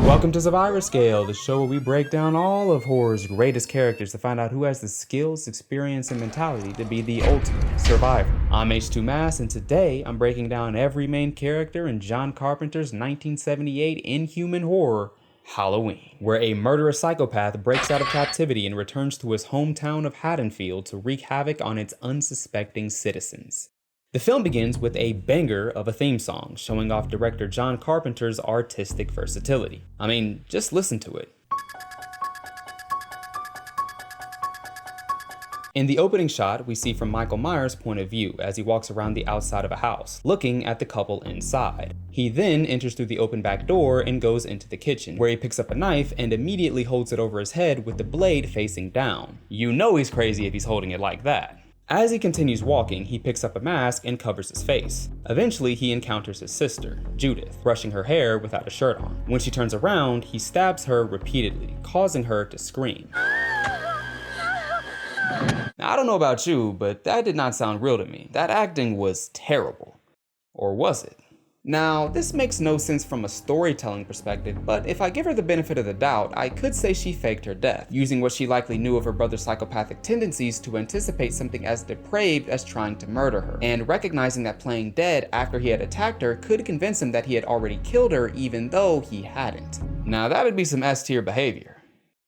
Welcome to Survivor Scale, the show where we break down all of horror's greatest characters to find out who has the skills, experience, and mentality to be the ultimate survivor. I'm H2 Mass, and today I'm breaking down every main character in John Carpenter's 1978 inhuman horror, Halloween, where a murderous psychopath breaks out of captivity and returns to his hometown of Haddonfield to wreak havoc on its unsuspecting citizens. The film begins with a banger of a theme song, showing off director John Carpenter's artistic versatility. I mean, just listen to it. In the opening shot, we see from Michael Myers' point of view as he walks around the outside of a house, looking at the couple inside. He then enters through the open back door and goes into the kitchen, where he picks up a knife and immediately holds it over his head with the blade facing down. You know he's crazy if he's holding it like that. As he continues walking, he picks up a mask and covers his face. Eventually, he encounters his sister, Judith, brushing her hair without a shirt on. When she turns around, he stabs her repeatedly, causing her to scream. Now, I don't know about you, but that did not sound real to me. That acting was terrible. Or was it? Now, this makes no sense from a storytelling perspective, but if I give her the benefit of the doubt, I could say she faked her death, using what she likely knew of her brother's psychopathic tendencies to anticipate something as depraved as trying to murder her, and recognizing that playing dead after he had attacked her could convince him that he had already killed her even though he hadn't. Now, that would be some S-tier behavior,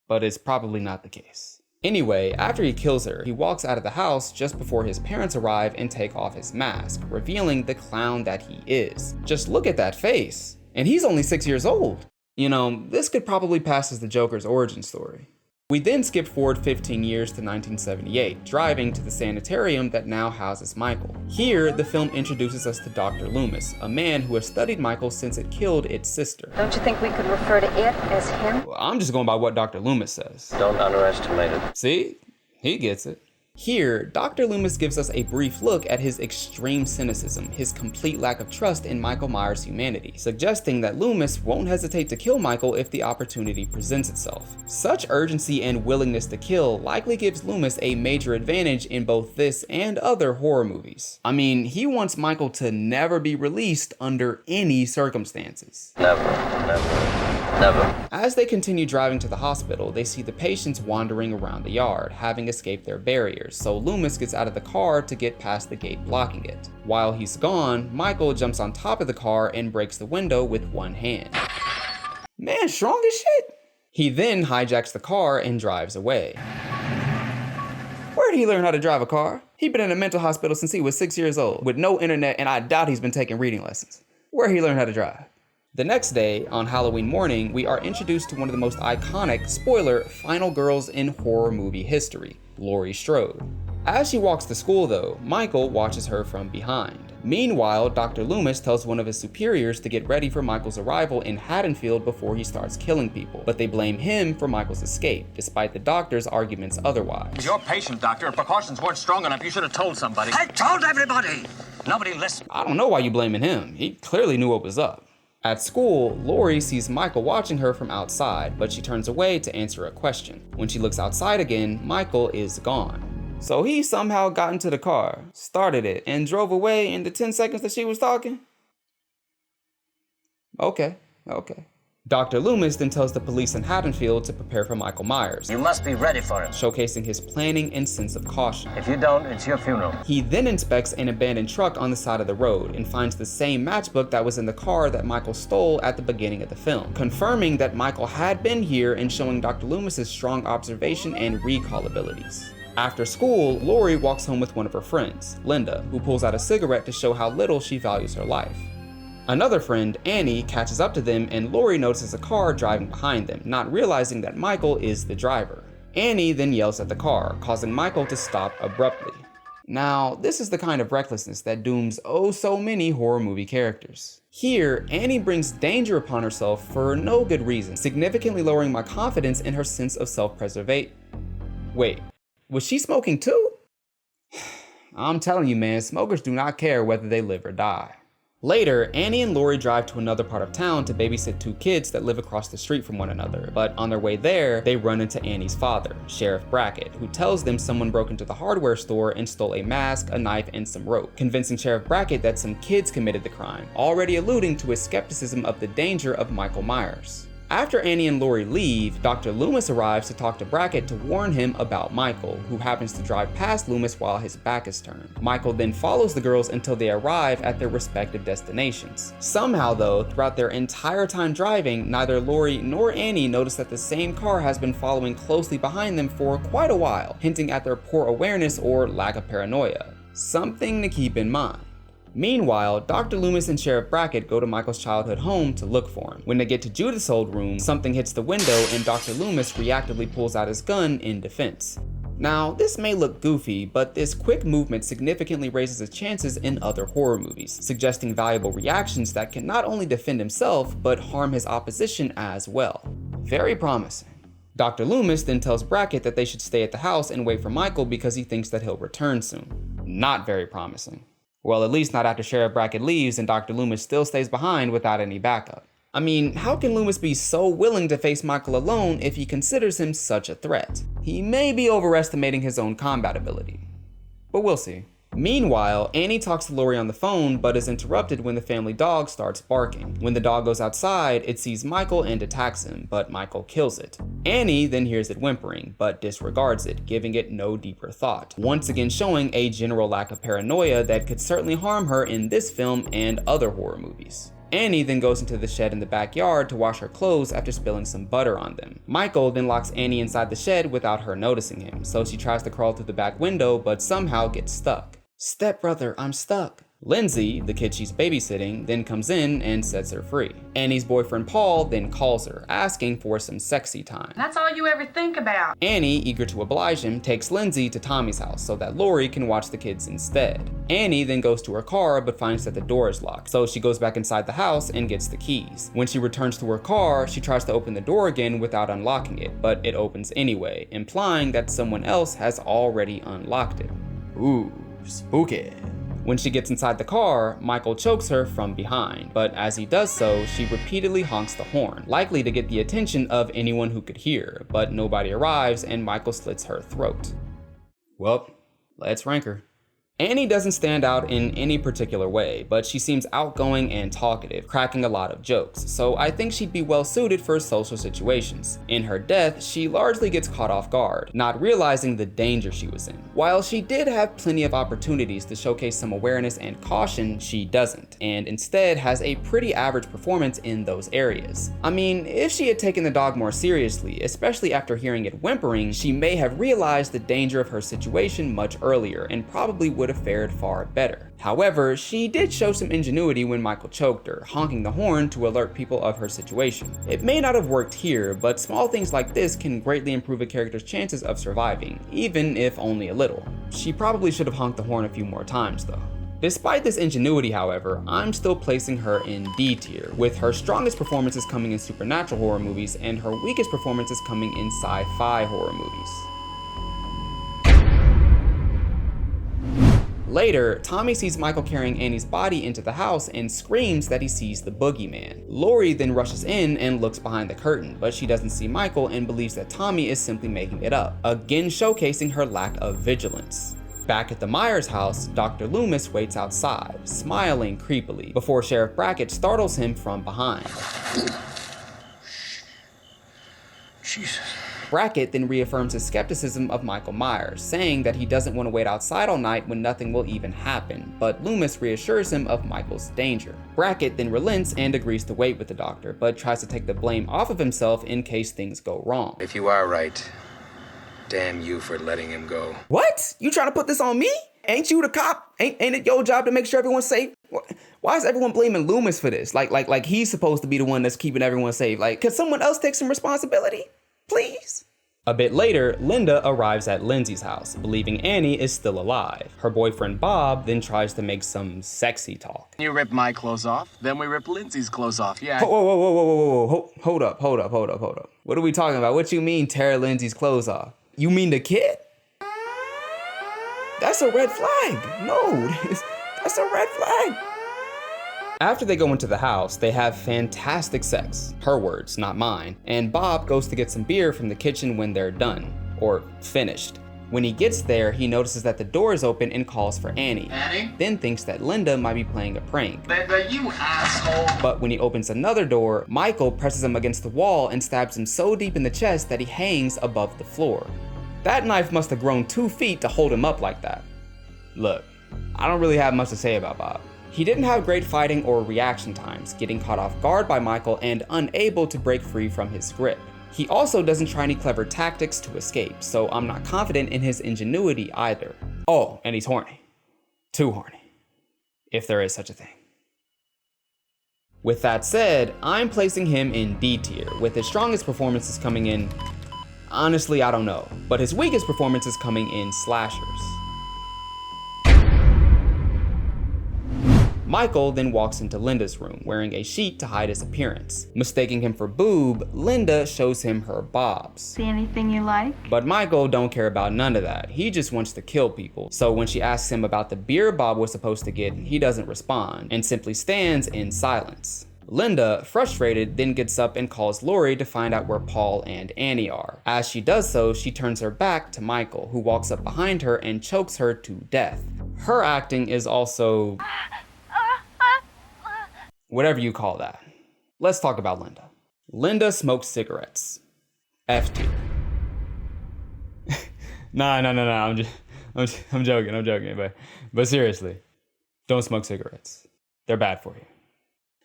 but it's probably not the case. Anyway, after he kills her, he walks out of the house just before his parents arrive and take off his mask, revealing the clown that he is. Just look at that face. And he's only 6 years old. You know, this could probably pass as the Joker's origin story. We then skip forward 15 years to 1978, driving to the sanitarium that now houses Michael. Here, the film introduces us to Dr. Loomis, a man who has studied Michael since it killed its sister. Don't you think we could refer to it as him? Well, I'm just going by what Dr. Loomis says. Don't underestimate it. See? He gets it. Here, Dr. Loomis gives us a brief look at his extreme cynicism, his complete lack of trust in Michael Myers' humanity, suggesting that Loomis won't hesitate to kill Michael if the opportunity presents itself. Such urgency and willingness to kill likely gives Loomis a major advantage in both this and other horror movies. I mean, he wants Michael to never be released under any circumstances. Never. As they continue driving to the hospital, they see the patients wandering around the yard, having escaped their barriers, so Loomis gets out of the car to get past the gate blocking it. While he's gone, Michael jumps on top of the car and breaks the window with one hand. Man, strong as shit! He then hijacks the car and drives away. Where did he learn how to drive a car? He'd been in a mental hospital since he was 6 years old, with no internet, and I doubt he's been taking reading lessons. Where he learned how to drive? The next day, on Halloween morning, we are introduced to one of the most iconic, spoiler, final girls in horror movie history, Laurie Strode. As she walks to school though, Michael watches her from behind. Meanwhile, Dr. Loomis tells one of his superiors to get ready for Michael's arrival in Haddonfield before he starts killing people, but they blame him for Michael's escape, despite the doctor's arguments otherwise. You're patient, Doctor. If precautions weren't strong enough, you should have told somebody. I told everybody! Nobody listened. I don't know why you blaming him. He clearly knew what was up. At school, Laurie sees Michael watching her from outside, but she turns away to answer a question. When she looks outside again, Michael is gone. So he somehow got into the car, started it, and drove away in the 10 seconds that she was talking? Okay. Dr. Loomis then tells the police in Haddonfield to prepare for Michael Myers, You must be ready for him. showcasing his planning and sense of caution. If you don't, it's your funeral. He then inspects an abandoned truck on the side of the road and finds the same matchbook that was in the car that Michael stole at the beginning of the film, confirming that Michael had been here and showing Dr. Loomis's strong observation and recall abilities. After school, Laurie walks home with one of her friends, Linda, who pulls out a cigarette to show how little she values her life. Another friend, Annie, catches up to them and Laurie notices a car driving behind them, not realizing that Michael is the driver. Annie then yells at the car, causing Michael to stop abruptly. Now, this is the kind of recklessness that dooms oh so many horror movie characters. Here, Annie brings danger upon herself for no good reason, significantly lowering my confidence in her sense of self-preservation. Wait, was she smoking too? I'm telling you, man, smokers do not care whether they live or die. Later, Annie and Laurie drive to another part of town to babysit two kids that live across the street from one another, but on their way there, they run into Annie's father, Sheriff Brackett, who tells them someone broke into the hardware store and stole a mask, a knife, and some rope, convincing Sheriff Brackett that some kids committed the crime, already alluding to his skepticism of the danger of Michael Myers. After Annie and Laurie leave, Dr. Loomis arrives to talk to Brackett to warn him about Michael, who happens to drive past Loomis while his back is turned. Michael then follows the girls until they arrive at their respective destinations. Somehow though, throughout their entire time driving, neither Laurie nor Annie notice that the same car has been following closely behind them for quite a while, hinting at their poor awareness or lack of paranoia. Something to keep in mind. Meanwhile, Dr. Loomis and Sheriff Brackett go to Michael's childhood home to look for him. When they get to Judith's old room, something hits the window and Dr. Loomis reactively pulls out his gun in defense. Now, this may look goofy, but this quick movement significantly raises his chances in other horror movies, suggesting valuable reactions that can not only defend himself, but harm his opposition as well. Very promising. Dr. Loomis then tells Brackett that they should stay at the house and wait for Michael because he thinks that he'll return soon. Not very promising. Well, at least not after Sheriff Brackett leaves and Dr. Loomis still stays behind without any backup. I mean, how can Loomis be so willing to face Michael alone if he considers him such a threat? He may be overestimating his own combat ability, but we'll see. Meanwhile, Annie talks to Laurie on the phone, but is interrupted when the family dog starts barking. When the dog goes outside, it sees Michael and attacks him, but Michael kills it. Annie then hears it whimpering, but disregards it, giving it no deeper thought, once again showing a general lack of paranoia that could certainly harm her in this film and other horror movies. Annie then goes into the shed in the backyard to wash her clothes after spilling some butter on them. Michael then locks Annie inside the shed without her noticing him, so she tries to crawl through the back window but somehow gets stuck. "Stepbrother, I'm stuck." Lindsay, the kid she's babysitting, then comes in and sets her free. Annie's boyfriend Paul then calls her, asking for some sexy time. That's all you ever think about. Annie, eager to oblige him, takes Lindsay to Tommy's house so that Laurie can watch the kids instead. Annie then goes to her car but finds that the door is locked, so she goes back inside the house and gets the keys. When she returns to her car, she tries to open the door again without unlocking it, but it opens anyway, implying that someone else has already unlocked it. Ooh, spooky. When she gets inside the car, Michael chokes her from behind, but as he does so, she repeatedly honks the horn, likely to get the attention of anyone who could hear, but nobody arrives and Michael slits her throat. Well, let's rank her. Annie doesn't stand out in any particular way, but she seems outgoing and talkative, cracking a lot of jokes, so I think she'd be well suited for social situations. In her death, she largely gets caught off guard, not realizing the danger she was in. While she did have plenty of opportunities to showcase some awareness and caution, she doesn't, and instead has a pretty average performance in those areas. I mean, if she had taken the dog more seriously, especially after hearing it whimpering, she may have realized the danger of her situation much earlier and probably would have fared far better. However, she did show some ingenuity when Michael choked her, honking the horn to alert people of her situation. It may not have worked here, but small things like this can greatly improve a character's chances of surviving, even if only a little. She probably should have honked the horn a few more times though. Despite this ingenuity, however, I'm still placing her in D tier, with her strongest performances coming in supernatural horror movies and her weakest performances coming in sci-fi horror movies. Later, Tommy sees Michael carrying Annie's body into the house and screams that he sees the boogeyman. Laurie then rushes in and looks behind the curtain, but she doesn't see Michael and believes that Tommy is simply making it up, again showcasing her lack of vigilance. Back at the Myers house, Dr. Loomis waits outside, smiling creepily, before Sheriff Brackett startles him from behind. Jesus. Brackett then reaffirms his skepticism of Michael Myers, saying that he doesn't want to wait outside all night when nothing will even happen, but Loomis reassures him of Michael's danger. Brackett then relents and agrees to wait with the doctor, but tries to take the blame off of himself in case things go wrong. If you are right, damn you for letting him go. What? You trying to put this on me? Ain't you the cop? Ain't it your job to make sure everyone's safe? Why is everyone blaming Loomis for this? Like he's supposed to be the one that's keeping everyone safe. Like, could someone else take some responsibility? Please? A bit later, Linda arrives at Lindsay's house, believing Annie is still alive. Her boyfriend Bob then tries to make some sexy talk. You rip my clothes off, then we rip Lindsay's clothes off, yeah. Whoa, hold up. What are we talking about? What you mean tear Lindsay's clothes off? You mean the kid? That's a red flag. No, that's a red flag. After they go into the house, they have fantastic sex. Her words, not mine. And Bob goes to get some beer from the kitchen when they're done. Or finished. When he gets there, he notices that the door is open and calls for Annie. Annie? Then thinks that Linda might be playing a prank. Linda, you asshole. But when he opens another door, Michael presses him against the wall and stabs him so deep in the chest that he hangs above the floor. That knife must have grown 2 feet to hold him up like that. Look, I don't really have much to say about Bob. He didn't have great fighting or reaction times, getting caught off guard by Michael and unable to break free from his grip. He also doesn't try any clever tactics to escape, so I'm not confident in his ingenuity either. Oh, and he's horny. Too horny. If there is such a thing. With that said, I'm placing him in D tier, with his strongest performances coming in, honestly, I don't know, but his weakest performances coming in slashers. Michael then walks into Linda's room, wearing a sheet to hide his appearance. Mistaking him for Boob, Linda shows him her bobs. See anything you like? But Michael don't care about none of that. He just wants to kill people. So when she asks him about the beer Bob was supposed to get, he doesn't respond, and simply stands in silence. Linda, frustrated, then gets up and calls Laurie to find out where Paul and Annie are. As she does so, she turns her back to Michael, who walks up behind her and chokes her to death. Her acting is also... whatever you call that. Let's talk about Linda. Linda smokes cigarettes. F tier. No, I'm joking, but seriously, don't smoke cigarettes. They're bad for you.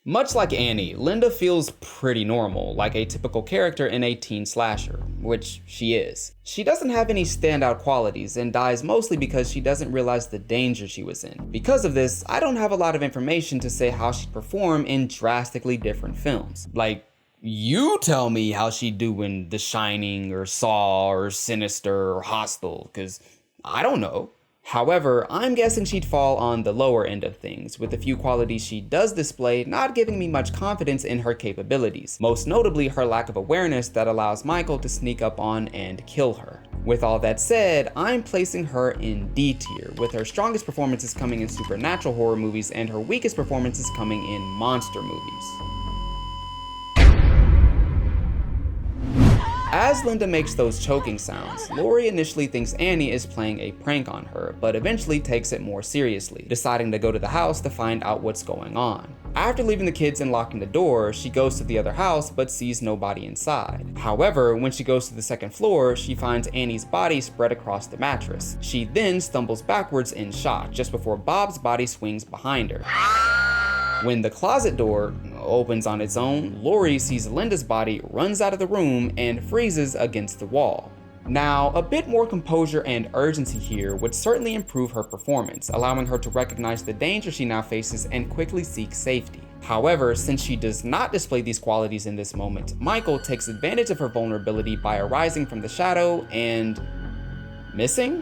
Much like Annie, Linda feels pretty normal, like a typical character in a teen slasher, which she is. She doesn't have any standout qualities and dies mostly because she doesn't realize the danger she was in. Because of this, I don't have a lot of information to say how she'd perform in drastically different films. Like, you tell me how she'd do in The Shining or Saw or Sinister or Hostel, cause I don't know. However, I'm guessing she'd fall on the lower end of things, with a few qualities she does display not giving me much confidence in her capabilities, most notably her lack of awareness that allows Michael to sneak up on and kill her. With all that said, I'm placing her in D tier, with her strongest performances coming in supernatural horror movies and her weakest performances coming in monster movies. As Linda makes those choking sounds, Laurie initially thinks Annie is playing a prank on her, but eventually takes it more seriously, deciding to go to the house to find out what's going on. After leaving the kids and locking the door, she goes to the other house but sees nobody inside. However, when she goes to the second floor, she finds Annie's body spread across the mattress. She then stumbles backwards in shock, just before Bob's body swings behind her. When the closet door opens on its own, Laurie sees Linda's body, runs out of the room, and freezes against the wall. Now, a bit more composure and urgency here would certainly improve her performance, allowing her to recognize the danger she now faces and quickly seek safety. However, since she does not display these qualities in this moment, Michael takes advantage of her vulnerability by arising from the shadow and... missing?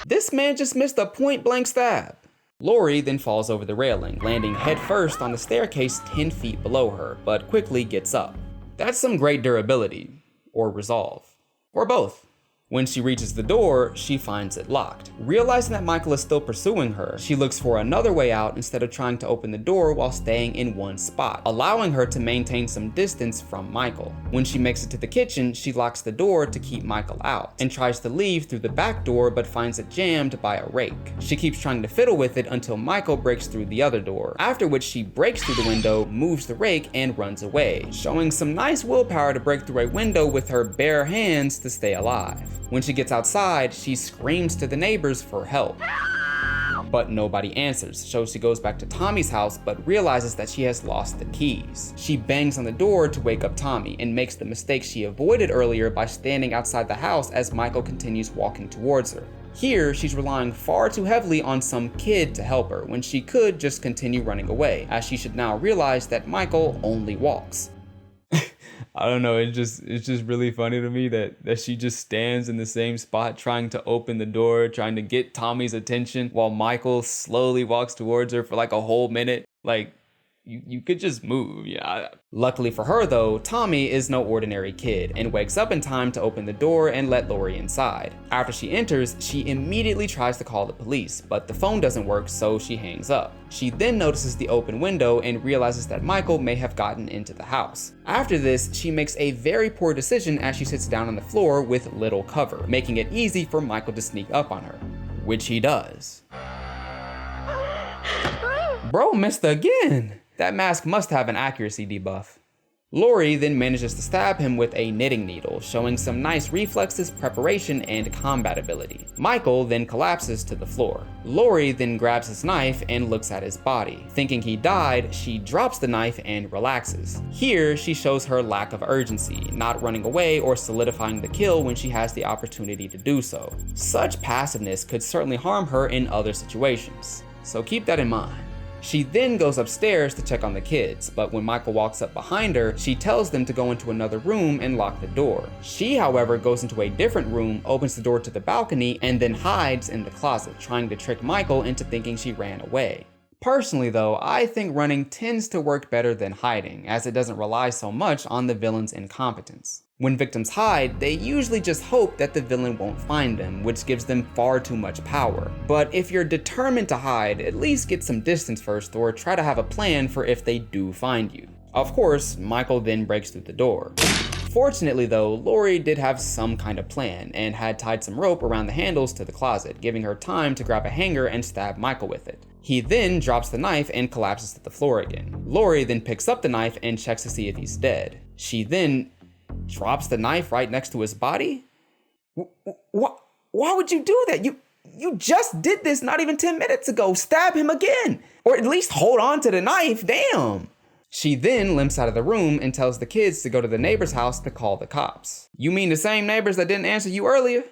This man just missed a point-blank stab. Laurie then falls over the railing, landing headfirst on the staircase 10 feet below her, but quickly gets up. That's some great durability, or resolve, or both. When she reaches the door, she finds it locked. Realizing that Michael is still pursuing her, she looks for another way out instead of trying to open the door while staying in one spot, allowing her to maintain some distance from Michael. When she makes it to the kitchen, she locks the door to keep Michael out, and tries to leave through the back door but finds it jammed by a rake. She keeps trying to fiddle with it until Michael breaks through the other door, after which she breaks through the window, moves the rake, and runs away, showing some nice willpower to break through a window with her bare hands to stay alive. When she gets outside, she screams to the neighbors for help, but nobody answers, so she goes back to Tommy's house but realizes that she has lost the keys. She bangs on the door to wake up Tommy and makes the mistake she avoided earlier by standing outside the house as Michael continues walking towards her. Here, she's relying far too heavily on some kid to help her when she could just continue running away, as she should now realize that Michael only walks. I don't know, it's just really funny to me that she just stands in the same spot trying to open the door, trying to get Tommy's attention while Michael slowly walks towards her for like a whole minute. Like, you could just move, yeah. Luckily for her though, Tommy is no ordinary kid and wakes up in time to open the door and let Laurie inside. After she enters, she immediately tries to call the police, but the phone doesn't work, so she hangs up. She then notices the open window and realizes that Michael may have gotten into the house. After this, she makes a very poor decision as she sits down on the floor with little cover, making it easy for Michael to sneak up on her, which he does. Bro missed again. That mask must have an accuracy debuff. Laurie then manages to stab him with a knitting needle, showing some nice reflexes, preparation, and combat ability. Michael then collapses to the floor. Laurie then grabs his knife and looks at his body. Thinking he died, she drops the knife and relaxes. Here, she shows her lack of urgency, not running away or solidifying the kill when she has the opportunity to do so. Such passiveness could certainly harm her in other situations, so keep that in mind. She then goes upstairs to check on the kids, but when Michael walks up behind her, she tells them to go into another room and lock the door. She, however, goes into a different room, opens the door to the balcony, and then hides in the closet, trying to trick Michael into thinking she ran away. Personally though, I think running tends to work better than hiding, as it doesn't rely so much on the villain's incompetence. When victims hide, they usually just hope that the villain won't find them, which gives them far too much power. But if you're determined to hide, at least get some distance first or try to have a plan for if they do find you. Of course, Michael then breaks through the door. Fortunately though, Laurie did have some kind of plan and had tied some rope around the handles to the closet, giving her time to grab a hanger and stab Michael with it. He then drops the knife and collapses to the floor again. Laurie then picks up the knife and checks to see if he's dead. She then drops the knife right next to his body? Why would you do that? You just did this not even 10 minutes ago. Stab him again. Or at least hold on to the knife, damn. She then limps out of the room and tells the kids to go to the neighbor's house to call the cops. You mean the same neighbors that didn't answer you earlier?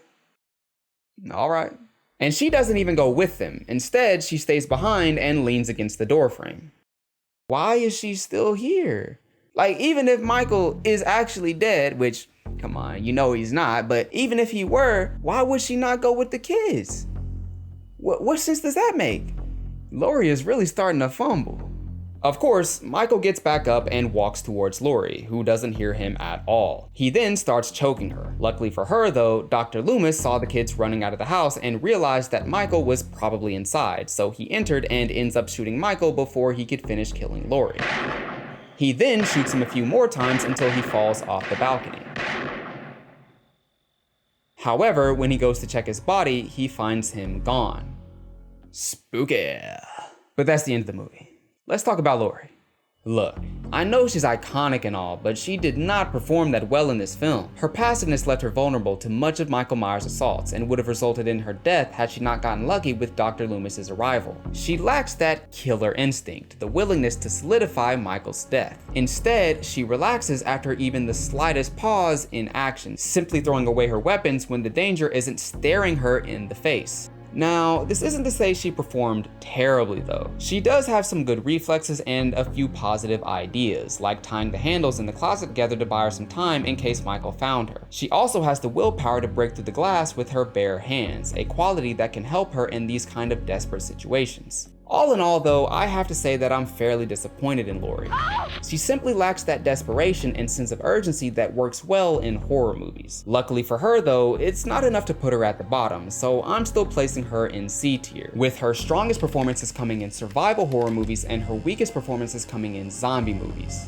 All right. And she doesn't even go with them. Instead, she stays behind and leans against the doorframe. Why is she still here? Like, even if Michael is actually dead, which, come on, you know he's not, but even if he were, why would she not go with the kids? What sense does that make? Laurie is really starting to fumble. Of course, Michael gets back up and walks towards Laurie, who doesn't hear him at all. He then starts choking her. Luckily for her though, Dr. Loomis saw the kids running out of the house and realized that Michael was probably inside, so he entered and ends up shooting Michael before he could finish killing Laurie. He then shoots him a few more times until he falls off the balcony. However, when he goes to check his body, he finds him gone. Spooky. But that's the end of the movie. Let's talk about Laurie. Look, I know she's iconic and all, but she did not perform that well in this film. Her passiveness left her vulnerable to much of Michael Myers' assaults and would have resulted in her death had she not gotten lucky with Dr. Loomis's arrival. She lacks that killer instinct, the willingness to solidify Michael's death. Instead, she relaxes after even the slightest pause in action, simply throwing away her weapons when the danger isn't staring her in the face. Now, this isn't to say she performed terribly though. She does have some good reflexes and a few positive ideas, like tying the handles in the closet together to buy her some time in case Michael found her. She also has the willpower to break through the glass with her bare hands, a quality that can help her in these kind of desperate situations. All in all though, I have to say that I'm fairly disappointed in Laurie. She simply lacks that desperation and sense of urgency that works well in horror movies. Luckily for her though, it's not enough to put her at the bottom, so I'm still placing her in C tier, with her strongest performances coming in survival horror movies and her weakest performances coming in zombie movies.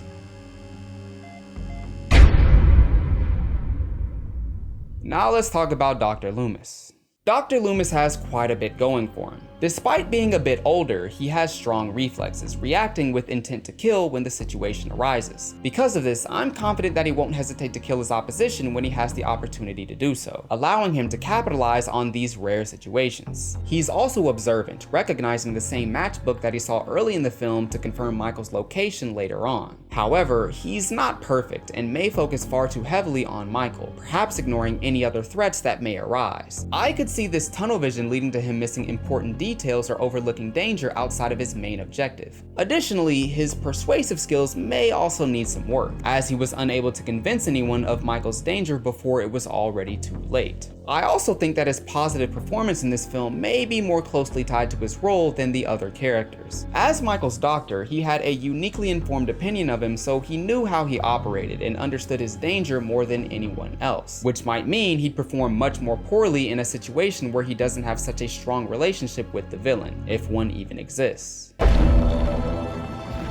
Now let's talk about Dr. Loomis. Dr. Loomis has quite a bit going for him. Despite being a bit older, he has strong reflexes, reacting with intent to kill when the situation arises. Because of this, I'm confident that he won't hesitate to kill his opposition when he has the opportunity to do so, allowing him to capitalize on these rare situations. He's also observant, recognizing the same matchbook that he saw early in the film to confirm Michael's location later on. However, he's not perfect and may focus far too heavily on Michael, perhaps ignoring any other threats that may arise. I could see this tunnel vision leading to him missing important details details or overlooking danger outside of his main objective. Additionally, his persuasive skills may also need some work, as he was unable to convince anyone of Michael's danger before it was already too late. I also think that his positive performance in this film may be more closely tied to his role than the other characters. As Michael's doctor, he had a uniquely informed opinion of him, so he knew how he operated and understood his danger more than anyone else, which might mean he'd perform much more poorly in a situation where he doesn't have such a strong relationship with the villain, if one even exists.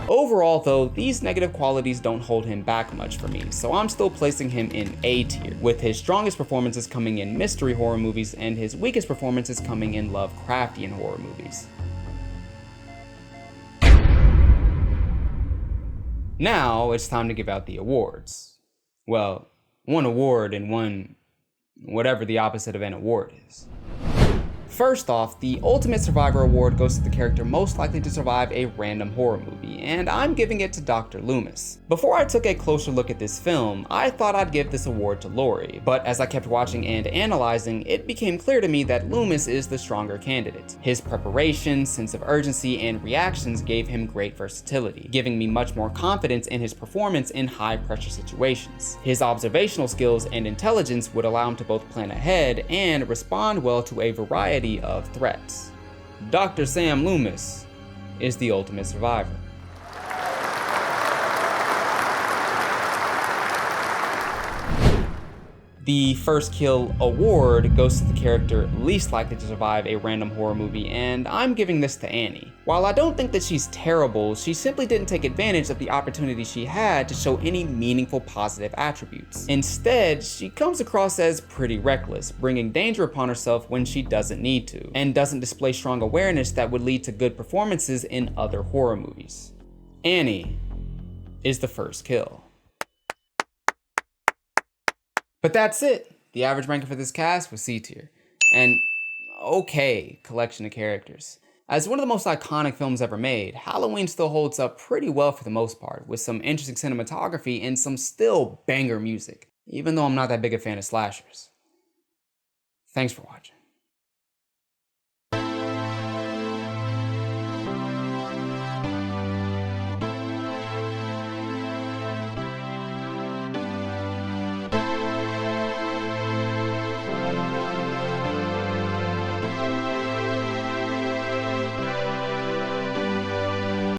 Overall though, these negative qualities don't hold him back much for me, so I'm still placing him in A tier, with his strongest performances coming in mystery horror movies and his weakest performances coming in Lovecraftian horror movies. Now it's time to give out the awards. Well, one award and one whatever the opposite of an award is. First off, the Ultimate Survivor Award goes to the character most likely to survive a random horror movie, and I'm giving it to Dr. Loomis. Before I took a closer look at this film, I thought I'd give this award to Laurie, but as I kept watching and analyzing, it became clear to me that Loomis is the stronger candidate. His preparation, sense of urgency, and reactions gave him great versatility, giving me much more confidence in his performance in high-pressure situations. His observational skills and intelligence would allow him to both plan ahead and respond well to a variety of threats. Dr. Sam Loomis is the ultimate survivor. The First Kill award goes to the character least likely to survive a random horror movie, and I'm giving this to Annie. While I don't think that she's terrible, she simply didn't take advantage of the opportunity she had to show any meaningful positive attributes. Instead, she comes across as pretty reckless, bringing danger upon herself when she doesn't need to, and doesn't display strong awareness that would lead to good performances in other horror movies. Annie is the first kill. But that's it. The average ranking for this cast was C tier. An okay collection of characters. As one of the most iconic films ever made, Halloween still holds up pretty well for the most part, with some interesting cinematography and some still banger music, even though I'm not that big a fan of slashers. Thanks for watching.